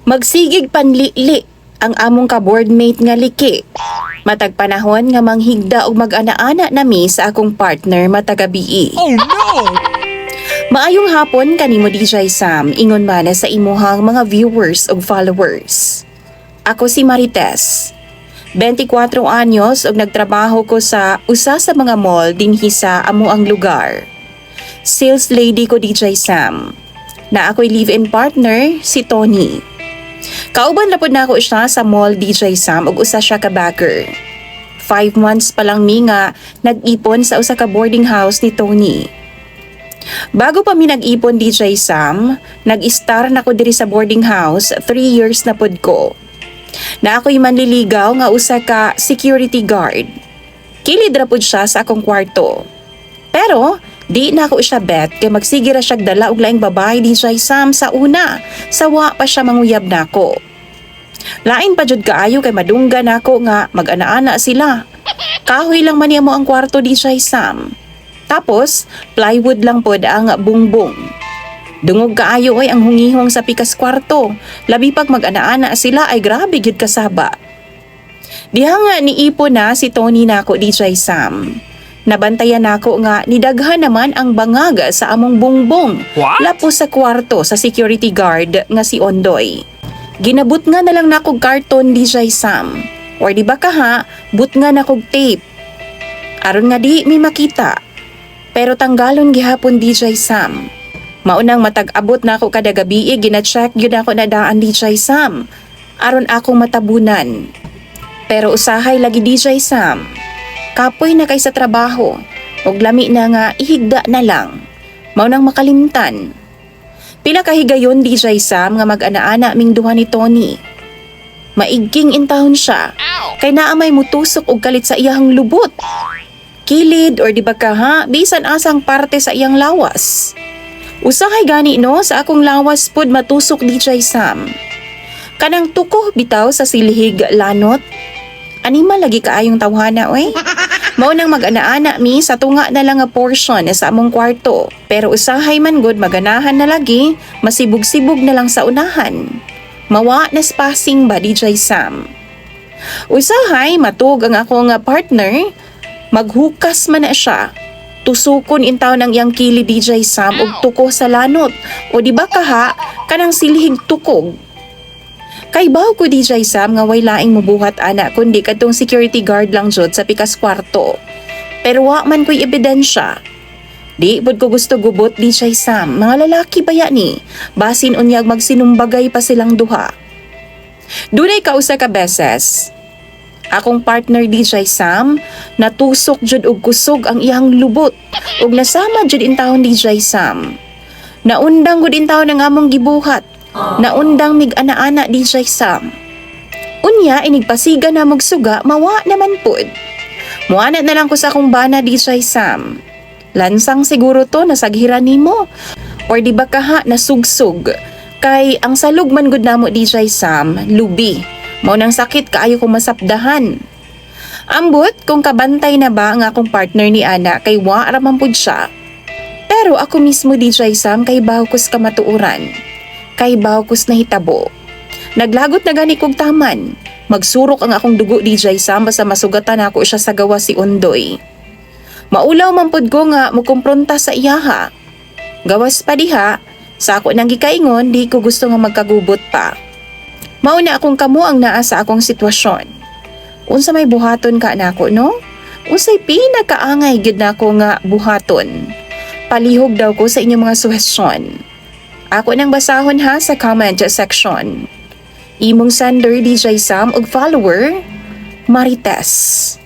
Magsigig panlili ang among ka-boardmate nga liki. Matag panahon nga manghigda og mag-ana-ana nami sa akong partner matagabii. Oh no! Maayong hapon kanimo DJ Sam, ingon mana sa imuhang mga viewers ug followers. Ako si Marites. 24 anyos ug nagtrabaho ko sa usa sa mga mall dinhi sa amuang lugar. Sales lady ko DJ Sam. Na ako'y live-in partner si Tony. Kauban lapod na ako siya sa mall DJ Sam ug usa siya ka backer. 5 months pa lang mi nga nag-ipon sa usa ka boarding house ni Tony. Bago pa mi nag-ipon DJ Sam, nag-star na ko diri sa boarding house 3 years na pod ko. Na ako'y manliligaw nga usa ka security guard. Kilid ra pod siya sa akong kwarto. Pero di na ako siya bet kay magsigira siya dala og laing babae DJ Sam sa una. Sawa pa siya manguyab nako. Lain pa jud kaayo kay madungga nako nga mag-ana-ana sila. Kahoy lang man mo ang kwarto DJ Sam. Tapos plywood lang pod ang bungbong. Dungog kaayo ay ang hungihong sa pikas kwarto. Labi pag mag-ana-ana sila ay grabe gyud kasaba. Diha nga niipo na si Tony nako DJ Sam. Nabantayan nako nga nidaghan naman ang bangaga sa among bungbong. What? Lapo sa kwarto sa security guard nga si Ondoy. Ginabut nga na lang nakog karton DJ Sam. Or di ba kaha, but nga nakog tape. Aron nga di may makita. Pero tanggalon gihapon DJ Sam. Maunang matag-abot na ako kada gabi gina-check yun ako na daan DJ Sam. Aron akong matabunan. Pero usahay lagi DJ Sam. Kapoy na kay sa trabaho. Og lami na nga ihigda na lang. Maunang makalimtan. Pila kahigayon DJ Sam nga mag-ana-ana ming duha ni Tony. Maigking intahon siya. Kay naamay mutusok og kalit sa iyang lubot. Kilid or di ba kaha, bisan asang parte sa iyang lawas. Usahay gani no sa akong lawas pod matusok DJ Sam. Kanang tuko bitaw sa silhig lanot. Anima lagi kaayong tawhana oy. Mao nang mag-ana-ana mi sa tunga na lang nga portion sa among kwarto. Pero usahay man gud maganahan na lagi, masibog-sibog na lang sa unahan. Mawa na spacing ba DJ Sam. Usahay matug ang akong partner, maghukas man na siya. Tusukon intaw ng iyang kili DJ Sam og tuko sa lanot. O di ba kaha, kanang silhig tukog. Kay baw ko DJ Sam nga way laing mubuhat ana kundi kadtong security guard lang jud sa pikas kwarto. Pero wa man ko'y ebidensya. Di bud ko gusto gubot DJ Sam, mga lalaki baya ni, basin unyag magsinumbagay pa silang duha. Dunay kausa ka beses. Akong partner DJ Sam, natusok jud og kusog ang iyang lubot ug nasama jud intawon DJ Sam. Naundang gud intawon ang among gibuhat. Naundang mig ana-ana DJ Sam. Unya inigpasiga na magsuga mawa naman pud. Muana na lang ko sa akong bana DJ Sam. Lansang siguro to nasaghiran nimo. Or di ba kaha nasugsog. Kay ang salug man gud namo DJ Sam, lubi. Mao nang sakit kaayo ko masapdahan. Ambot kung kabantay na ba ang akong partner ni ana kay wa ra man pud siya. Pero ako mismo DJ Sam kay bawkos kamatuoran. Kay bawkos na hitabo. Naglagot na gani kog taman. Magsurok ang akong dugo DJ Sam basta masugatan ako siya sa gawa si Ondoy. Maulaw man pud ko nga mukumpronta sa iyaha. Gawas pa diha, sa ako nang gikaingon di ko gusto nga magkagubot pa. Mauna akong kamo ang naa sa akong sitwasyon. Unsa may buhaton ka nako no? Unsay pinakaangay gid nako nga buhaton? Palihog daw ko sa inyong mga suhestyon. Ako nang basahon ha sa comment section. Imong sender DJ Sam ug follower, Marites.